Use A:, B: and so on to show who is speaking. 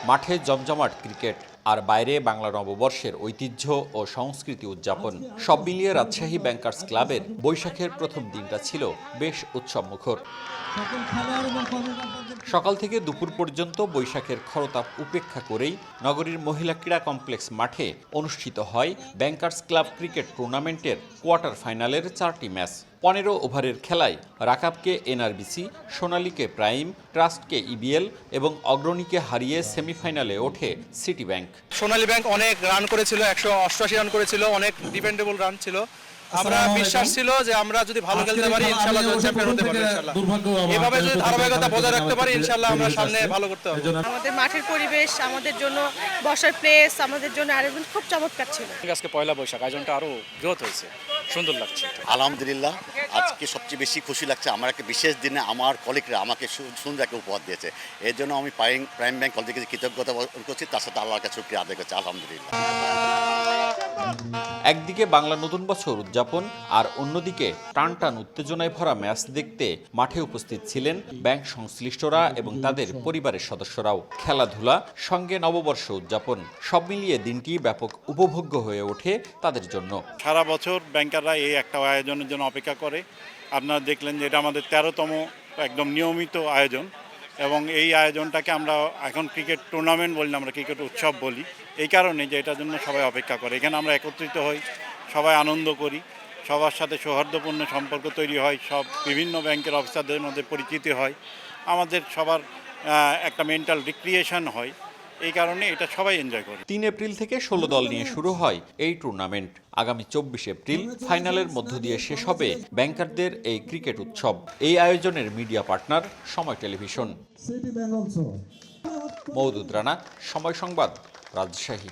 A: মাঠে জমজমাট ক্রিকেট আর বাইরে বাংলা নববর্ষের ঐতিহ্য ও সংস্কৃতি উদযাপন। সব মিলিয়ে রাজশাহী ব্যাংকার্স ক্লাবের বৈশাখের প্রথম দিনটা ছিল বেশ উৎসবমুখর। সকাল থেকে দুপুর পর্যন্ত বৈশাখের খরতাপ উপেক্ষা করেই নগরীর মহিলা ক্রীড়া কমপ্লেক্স মাঠে অনুষ্ঠিত হয় ব্যাংকার্স ক্লাব ক্রিকেট টুর্নামেন্টের কোয়ার্টার ফাইনালের 4টি ম্যাচ। 15 ওভারের খেলায় রাকাবকে এনআরবিসি, সোনালীকে প্রাইম, ট্রাস্টকে ইবিএল এবং অগ্রণীকে হারিয়ে সেমিফাইনালে ওঠে সিটি ব্যাংক।
B: সোনালী ব্যাংক অনেক রান করেছিল, 188 রান করেছিল, অনেক ডিপেন্ডেবল রান ছিল। আমরা বিশ্বাস ছিল যে আমরা যদি ভালো খেলতে পারি ইনশাআল্লাহ চ্যাম্পিয়ন হতে পারবো ইনশাআল্লাহ। এভাবে যদি ধারাবাহিকতা বজায় রাখতে পারি ইনশাআল্লাহ আমরা সামনে ভালো করতে পারবো।
C: আমাদের মাঠের পরিবেশ, আমাদের জন্য বসার প্লেস, আমাদের জন্য অ্যারেঞ্জমেন্ট খুব চমৎকার ছিল।
B: আজকে পয়লা বৈশাখ, আয়োজনটা আরো গ্রোথ হয়েছে, সুন্দর লাগছে।
D: আলহামদুলিল্লাহ, আজকে সবচেয়ে বেশি খুশি লাগছে আমার একটা বিশেষ দিনে আমার কলিগরা আমাকে সুন্দর একটা উপহার দিয়েছে। এর জন্য আমি প্রাইম ব্যাংক কলেজকে কৃতজ্ঞতা করছি, তার সাথে আল্লাহর কাছে শুকরিয়া আদায় করছি। আলহামদুলিল্লাহ।
A: একদিকে বাংলা নতুন বছর উদযাপন আর অন্যদিকে টানটান উত্তেজনায় ভরা ম্যাচ দেখতে মাঠে উপস্থিত ছিলেন ব্যাংক সংশ্লিষ্টরা এবং তাদের পরিবারের সদস্যরাও। খেলাধুলা সঙ্গে নববর্ষ উদযাপন, সব মিলিয়ে দিনটি ব্যাপক উপভোগ্য হয়ে ওঠে তাদের জন্য।
E: সারা বছর ব্যাংকাররা এই একটা আয়োজনের জন্য অপেক্ষা করে। আপনারা দেখলেন যে এটা আমাদের 13তম একদম নিয়মিত আয়োজন এবং এই আয়োজনটাকে আমরা এখন ক্রিকেট টুর্নামেন্ট বলি না, আমরা ক্রিকেট উৎসব বলি এই কারণে যে এটার জন্য সবাই অপেক্ষা করে। এখানে আমরা একত্রিত হই, সবাই আনন্দ করি, সবার সাথে সৌহার্দ্যপূর্ণ সম্পর্ক তৈরি হয়, সব বিভিন্ন ব্যাংকের অফিসারদের মধ্যে পরিচিতি হয়, আমাদের সবার একটা মেন্টাল রিক্রিয়েশন হয়। এই কারণে এটা সবাই এনজয় করে।
A: 3 এপ্রিল থেকে 16 দল নিয়ে শুরু হয় এই টুর্নামেন্ট। আগামী 24 এপ্রিল ফাইনালের মধ্য দিয়ে শেষ হবে ব্যাংকারদের এই ক্রিকেট উৎসব। এই আয়োজনের মিডিয়া পার্টনার সময় টেলিভিশন। মওদুদ রানা, সময় সংবাদ, রাজশাহী।